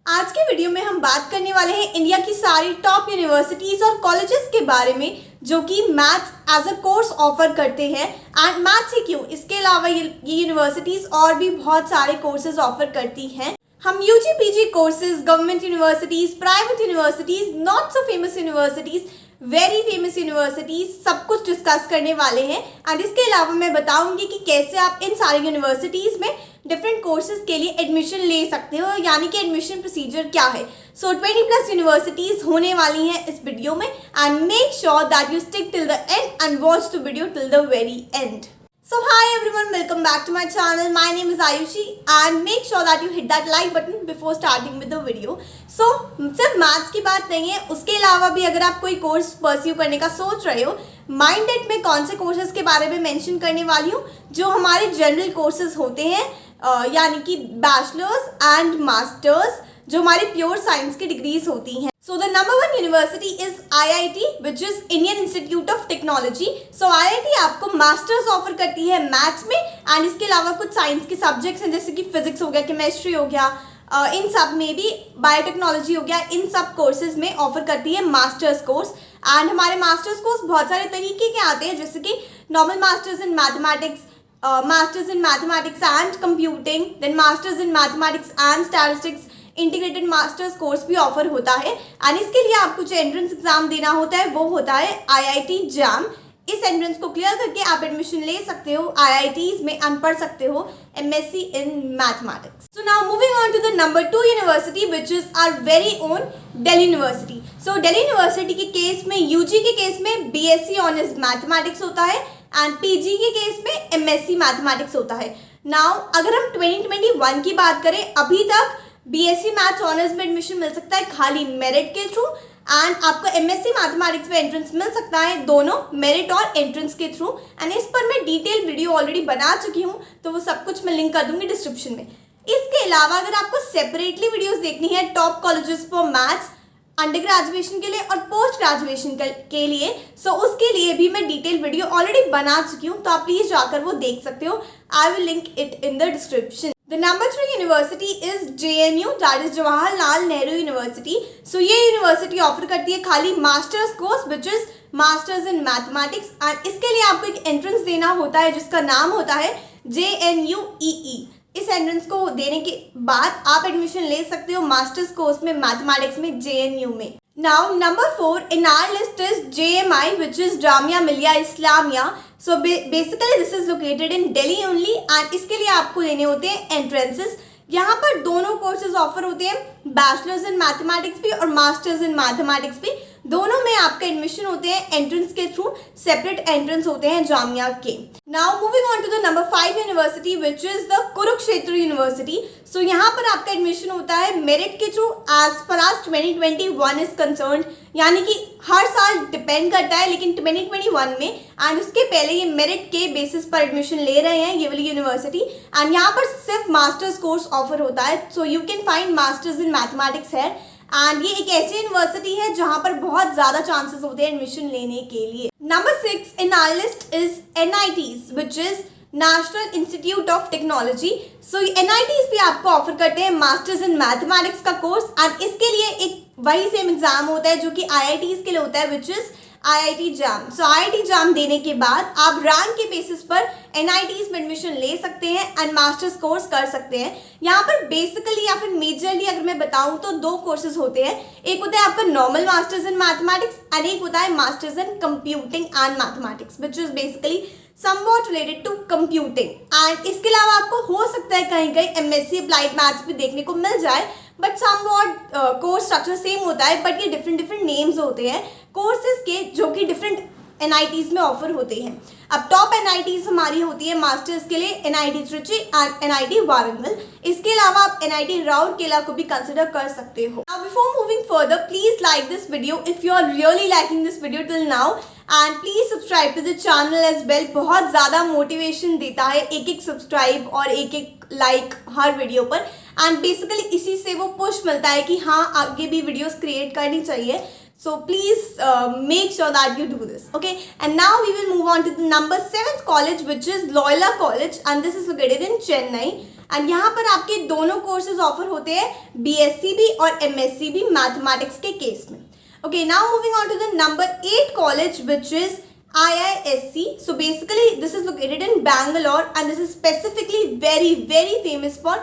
आज के वीडियो में हम बात करने वाले हैं इंडिया की सारी टॉप यूनिवर्सिटीज़ और कॉलेजेस के बारे में जो कि maths as a course offer करते हैं। एंड मैथ्स ही क्यों, इसके अलावा ये यूनिवर्सिटीज़ और भी बहुत सारे कोर्सेज ऑफर करती हैं। हम UG PG courses, government universities, private universities, not so famous universities, very famous universities सब कुछ डिस्कस करने वाले हैं। एंड इसके अलावा मैं बताऊंगी कि कैसे आप इन सारी यूनिवर्सिटीज़ में डिफरेंट कोर्सेज के लिए एडमिशन ले सकते हो, यानी कि एडमिशन प्रोसीजर क्या है। सो 20+ यूनिवर्सिटीज़ होने वाली हैं इस वीडियो में। And make sure that you stick till the end and watch the video till the very and. So hi everyone, welcome back to my channel. My name is Ayushi and make sure that you hit that like button before starting with the video. So सिर्फ maths की बात नहीं है, उसके अलावा भी अगर आप कोई कोर्स परस्यू करने का सोच रहे हो, माइंडेड में कौन से कोर्सेज के बारे में मेंशन करने वाली हूँ जो हमारे जनरल कोर्सेज होते हैं, यानी कि बैचलर्स एंड मास्टर्स, जो हमारी प्योर साइंस की डिग्रीज होती हैं। So the number one university is IIT, which is Indian Institute of Technology. So IIT आपको मास्टर्स ऑफर करती है मैथ्स में एंड इसके अलावा कुछ साइंस के सब्जेक्ट्स हैं जैसे कि फिजिक्स हो गया, केमिस्ट्री हो गया, इन सब में भी बायोटेक्नोलॉजी हो गया, इन सब कोर्सेज में ऑफर करती है मास्टर्स कोर्स। एंड हमारे मास्टर्स कोर्स बहुत सारे तरीके के आते हैं, जैसे कि normal masters in mathematics, masters in mathematics and computing, then masters in mathematics and statistics, integrated masters course भी ऑफर होता है। एंड इसके लिए आपको जो एंट्रेंस एग्जाम देना होता है वो होता है IIT JAM। इस एंट्रेंस को क्लियर करके आप एडमिशन ले सकते हो IITs में एंड पढ़ सकते हो MSc in mathematics. So now moving on to the number 2 university which is our very own Delhi university. So Delhi university के केस में, यूजी के केस में BSc ऑनर्स मैथमेटिक्स होता है एंड PG के केस में MSc मैथमेटिक्स होता है। नाउ अगर हम 2021 की बात करें, अभी तक BSc मैथ्स ऑनर्स में एडमिशन मिल सकता है खाली मेरिट के थ्रू, एंड आपको MSc मैथमेटिक्स में एंट्रेंस मिल सकता है दोनों मेरिट और एंट्रेंस के थ्रू। एंड इस पर मैं डिटेल वीडियो ऑलरेडी बना चुकी हूँ, तो वो सब कुछ मैं लिंक कर दूंगी डिस्क्रिप्शन में। इसके अलावा अगर आपको सेपरेटली वीडियोस देखनी है top colleges for maths under graduation के लिए और पोस्ट ग्रेजुएशन के लिए, सो उसके लिए भी मैं डिटेल वीडियो ऑलरेडी बना चुकी हूँ, तो आप प्लीज जाकर वो देख सकते हो। I will link it in the description. The number 3 university is JNU, that is Jawaharlal Nehru university. So ये यूनिवर्सिटी ऑफर करती है खाली masters course which is masters in mathematics and इसके लिए आपको एक एंट्रेंस देना होता है जिसका नाम होता है JNUEE। इस एंट्रेंस को देने के बाद आप एडमिशन ले सकते हो मास्टर्स कोर्स में मैथमेटिक्स में JNU में। Now number 4 in our list is JMI, which is Jamia Millia Islamia. So basically this is located in Delhi only and इसके लिए आपको देने होते हैं एंट्रेंसेस। यहाँ पर दोनों कोर्सेज ऑफर होते हैं, बैचलर्स इन मैथमेटिक्स भी और मास्टर्स इन मैथमेटिक्स भी, दोनों में आपका एडमिशन होते हैं एंट्रेंस के थ्रू, सेपरेट एंट्रेंस होते हैं जामिया के। Now moving on to the number 5 university which is the Kurukshetra university. So यहाँ पर आपका एडमिशन होता है मेरिट के थ्रू एज पर आज 2021 इज कंसर्न, यानी कि हर साल डिपेंड करता है लेकिन 2021 में एंड उसके पहले ये मेरिट के बेसिस पर एडमिशन ले रहे हैं ये वाली यूनिवर्सिटी। एंड यहाँ पर सिर्फ मास्टर्स कोर्स ऑफर होता है, so you can find masters in mathematics है। एंड ये एक ऐसी यूनिवर्सिटी है जहाँ पर बहुत ज़्यादा चांसेस होते हैं एडमिशन लेने के लिए। Number 6 in our list is NITs which is national institute of technology. So NITs भी आपको ऑफर करते हैं मास्टर्स इन मैथमेटिक्स का कोर्स एंड इसके लिए एक वही सेम एग्जाम होता है जो कि IITs के लिए होता है which is IIT JAM। So IIT JAM देने के बाद आप रैंक के बेसिस पर NITs में एडमिशन ले सकते हैं एंड मास्टर्स कोर्स कर सकते हैं। यहाँ पर बेसिकली या फिर मेजरली अगर मैं बताऊँ तो 2 कोर्सेज होते हैं, एक होता है आपका normal masters in mathematics and एक होता है masters in computing and mathematics which is basically somewhat related to computing। And इसके अलावा आपको हो सकता है कहीं कहीं MSc अप्लाइड मैथ्स भी देखने को मिल जाए, but somewhat course structure same होता है, बट ये डिफरेंट नेम्स होते हैं कोर्सेज के जो कि डिफरेंट NITs में ऑफर होते हैं। अब टॉप NITs हमारी होती है मास्टर्स के लिए NIT Trichy and NIT Warangal. इसके अलावा आप NIT राउरकेला को भी कंसिडर कर सकते हो। Now before moving further, please like this video if you are really liking this video till now and please subscribe to the channel as well। बहुत ज़्यादा मोटिवेशन देता है एक सब्सक्राइब और एक लाइक हर वीडियो पर, एंड बेसिकली इसी से वो पुश मिलता है कि हाँ आगे भी वीडियोस क्रिएट करनी चाहिए। So please make sure that you do this, okay? And now we will move on to the number 7th college, which is Loyola College, and this is located in Chennai. And यहाँ पर आपके दोनों courses offer होते हैं, BSc भी और MSc भी mathematics के केस में। Okay, now moving on to the number 8 college which is IISc. So basically this is located in Bangalore and this is specifically very famous for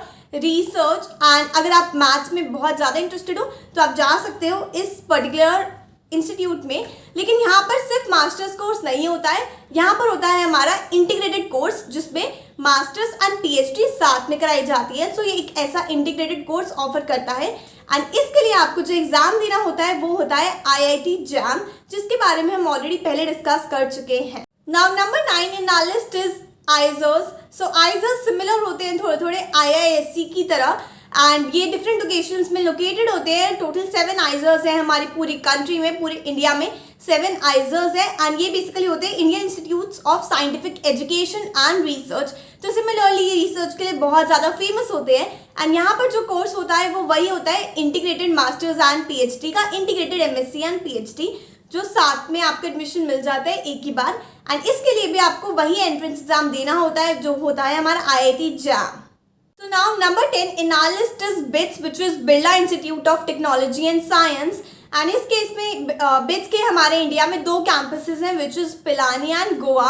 research. and अगर आप maths में बहुत ज़्यादा interested हो तो आप जा सकते हो इस पर्टिकुलर इंस्टीट्यूट में। लेकिन यहाँ पर सिर्फ मास्टर्स कोर्स नहीं होता है, यहाँ पर होता है हमारा इंटीग्रेटेड कोर्स जिसमें मास्टर्स एंड PhD साथ में कराई जाती है। सो ये एक ऐसा इंटीग्रेटेड कोर्स ऑफर करता है एंड इसके लिए आपको जो एग्जाम देना होता है वो होता है IIT JAM, जिसके बारे में हम ऑलरेडी पहले डिस्कस कर चुके हैं। Now number 9 in our list is IISERs. So IISERs similar होते हैं थोड़े थोड़े IISc की तरह एंड ये डिफरेंट लोकेशंस में लोकेटेड होते हैं। टोटल 7 IISERs हैं हमारी पूरी कंट्री में, पूरे इंडिया में 7 IISERs है एंड ये बेसिकली होते हैं Indian institutes of scientific education and research. तो सिमिलरली ये रिसर्च के लिए बहुत ज़्यादा फेमस होते हैं एंड यहाँ पर जो कोर्स होता है वो वही होता है इंटीग्रेटेड मास्टर्स एंड PhD का, इंटीग्रेटेड MSc एंड PhD, जो साथ में आपको एडमिशन मिल जाता है एक ही बार एंड इसके लिए भी आपको वही एंट्रेंस एग्जाम देना होता है जो होता है हमारा IIT JAM. So now number 10 in our list is BITS, which is Birla Institute of Technology and Science. And इस केस में BITS के हमारे इंडिया में 2 कैंपसेस हैं which is Pilani and Goa.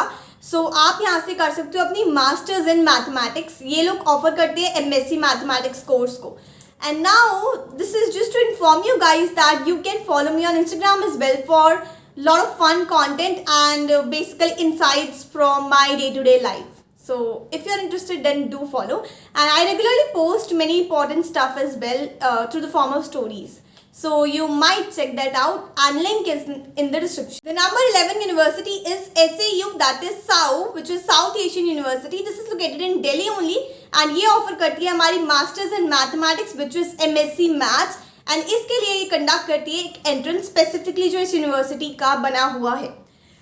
So आप यहाँ से कर सकते हो अपनी मास्टर्स इन मैथमेटिक्स। ये लोग ऑफर करते हैं MSc मैथमेटिक्स कोर्स को। And now this is just to inform you guys that you can follow me on Instagram as well for lot of fun content and basically insights from my day-to-day life. So if you're interested then do follow, and I regularly post many important stuff as well through the form of stories. So you might check that out and link is in the description. The number 11 university is SAU, that is SAU, which is South Asian University. This is located in Delhi only and ये offer करती है हमारी Masters in Mathematics which is MSc Maths and इसके लिए ये conduct करती है एक एंट्रेंस स्पेसिफिकली जो इस यूनिवर्सिटी का बना हुआ है।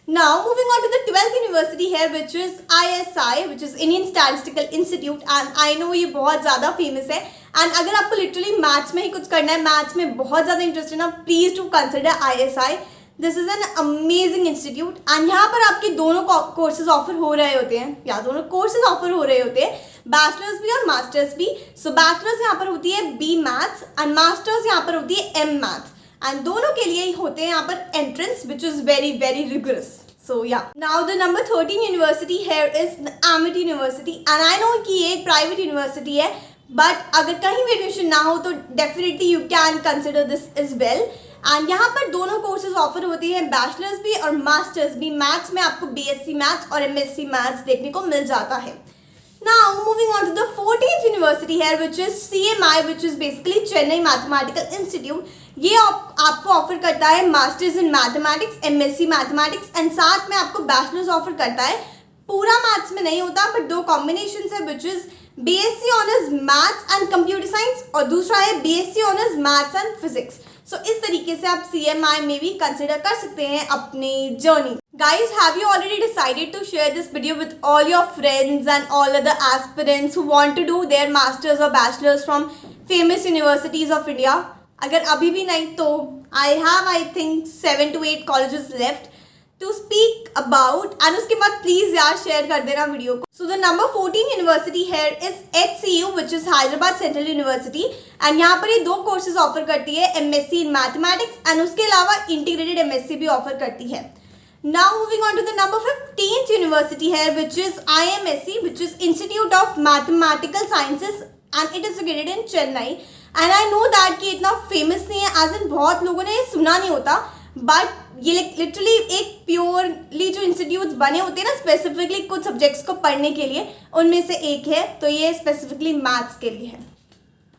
Now moving on to the 12th university है which is ISI, which is Indian statistical institute and I know ये बहुत ज़्यादा फेमस है एंड अगर आपको लिटरली मैथ्स में ही कुछ करना है, मैथ्स में बहुत ज़्यादा इंटरेस्ट है ना, please to consider ISI. This is an amazing institute and यहाँ पर आपके दोनों कोर्सेज ऑफर हो रहे होते हैं या दोनों कोर्सेज ऑफर हो रहे होते हैं, बैचलर्स भी और मास्टर्स भी. सो बैचलर्स यहाँ पर होती है B मैथ्स एंड मास्टर्स यहाँ पर होती है M मैथ्स एंड दोनों के लिए होते हैं यहाँ पर entrance which is very rigorous. So yeah. Now the number 13 university here is the Amity University and I know कि ये एक private university है but अगर कहीं भी एडमिशन ना हो तो definitely you can consider this as well. and यहाँ पर दोनों courses offer होती हैं, bachelors भी और masters भी. मैथ्स में आपको BSc मैथ्स और MSc मैथ्स देखने को मिल जाता है. Now moving on to the 14th university here which is CMI, which is basically Chennai Mathematical Institute. ये आपको ऑफर करता है masters in mathematics, MSc mathematics and साथ में आपको बैचलर्स ऑफर करता है. पूरा मैथ्स में नहीं होता बट 2 कॉम्बिनेशन है which is BSc honours maths and computer science और दूसरा है BSc honours maths and physics. So इस तरीके से आप CMI में भी कंसिडर कर सकते हैं अपनी journey. Guys, have you already decided to share this video with all your friends and all other aspirants who want to do their masters or bachelors from famous universities of India? अगर अभी भी नहीं तो I have I think 7 to 8 colleges left to speak about and उसके बाद please यार share कर देना वीडियो को. So the number 14 university here is HCU, which is Hyderabad Central University and यहाँ पर ये 2 courses ऑफर करती है, MSc in Mathematics and उसके अलावा integrated MSc भी ऑफर करती है. Now moving on to the number 15th university here which is IMSC, which is Institute of Mathematical Sciences and it is located in Chennai. And I know that कि इतना famous नहीं है, as in बहुत लोगों ने सुना नहीं होता बट ये लिटरली एक प्योरली जो इंस्टीट्यूट बने होते हैं ना स्पेसिफिकली कुछ सब्जेक्ट्स को पढ़ने के लिए, उनमें से एक है. तो ये स्पेसिफिकली मैथ्स के लिए है.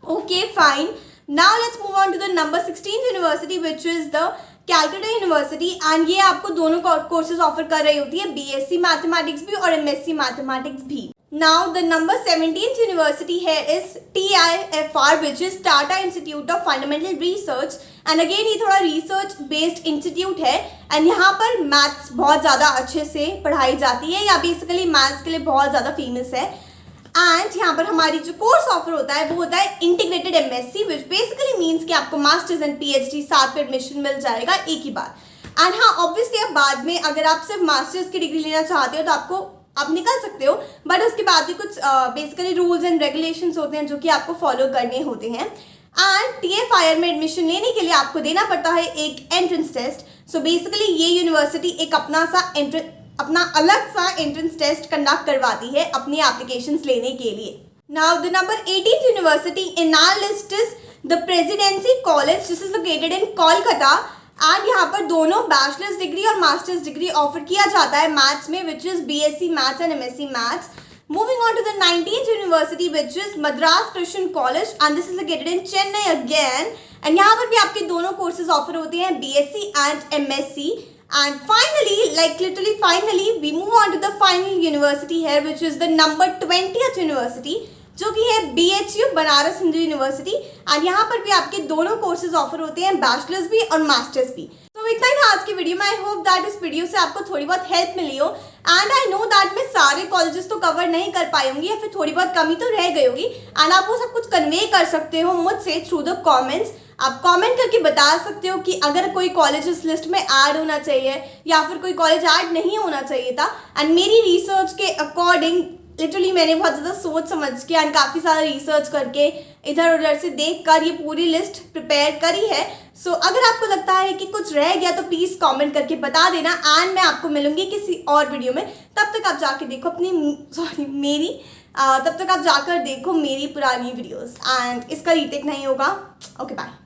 Okay fine. Now let's move on to the number 16th university which is the Calcutta university and ये आपको दोनों कोर्सेज ऑफर कर रही होती है, BSc मैथमेटिक्स भी और MSc मैथमेटिक्स भी. Now the number 17th university here is TIFR, which is Tata Institute of Fundamental Research and again ये थोड़ा research based institute है and यहाँ पर मैथ्स बहुत ज़्यादा अच्छे से पढ़ाई जाती है या बेसिकली मैथ्स के लिए बहुत ज़्यादा फेमस है. एंड यहाँ पर हमारी जो कोर्स ऑफर होता है वो होता है integrated MSc, which basically means कि आपको मास्टर्स एंड PhD साथ में एडमिशन मिल जाएगा एक ही बार. एंड हाँ ऑब्वियसली अब बाद में अगर आप सिर्फ मास्टर्स की डिग्री लेना चाहते हो तो आपको आप निकल सकते हो, बट उसके बाद भी कुछ बेसिकली रूल्स एंड रेगुलेशंस होते हैं जो कि आपको फॉलो करने होते हैं। एंड TFIR में एडमिशन लेने के लिए आपको देना पड़ता है एक एंट्रेंस टेस्ट। सो बेसिकली ये यूनिवर्सिटी एक अपना अलग सा एंट्रेंस टेस्ट कंडक्ट करवाती है अपनी एप्लीकेशंस लेने के लिए। Now the number 18th university in our list is the presidency college, this is located in Kolkata. And यहाँ पर दोनों बैचलर्स डिग्री और मास्टर्स डिग्री ऑफर किया जाता है मैथ्स में, which is BSc maths and MSc maths. Moving on to the 19th university, which is Madras Christian College, and this is located in Chennai again. And यहाँ पर भी आपके दोनों courses offer होते हैं, BSc and MSc. And finally, like literally finally, we move on to the final university here, which is the number 20th university, जो कि है BHU Banaras Hindu university. And यहाँ पर भी आपके दोनों कोर्सेज ऑफर होते हैं, बैचलर्स भी और मास्टर्स भी। तो इतना ही था आज की वीडियो में। आई होप दैट इस वीडियो से आपको थोड़ी बहुत हेल्प मिली हो। एंड आई नो दैट मैं सारे कॉलेजेस तो कवर नहीं कर पाई होंगी या फिर थोड़ी बहुत कमी तो रह गई होगी। एंड आप वो सब कुछ कन्वे कर सकते हो मुझसे थ्रू द कॉमेंट्स। आप कमेंट करके बता सकते हो कि अगर कोई कॉलेज इस लिस्ट में ऐड होना चाहिए या फिर कोई कॉलेज ऐड नहीं होना चाहिए था। एंड मेरी रिसर्च के अकॉर्डिंग लिटरली मैंने बहुत ज़्यादा सोच समझ के एंड काफ़ी सारा रिसर्च करके इधर उधर से देख कर ये पूरी लिस्ट प्रिपेयर करी है। सो अगर आपको लगता है कि कुछ रह गया तो प्लीज़ कमेंट करके बता देना। एंड मैं आपको मिलूंगी किसी और वीडियो में। तब तक आप जाके देखो तब तक आप जाकर देखो मेरी पुरानी वीडियोस एंड इसका रीटेक नहीं होगा। Okay bye.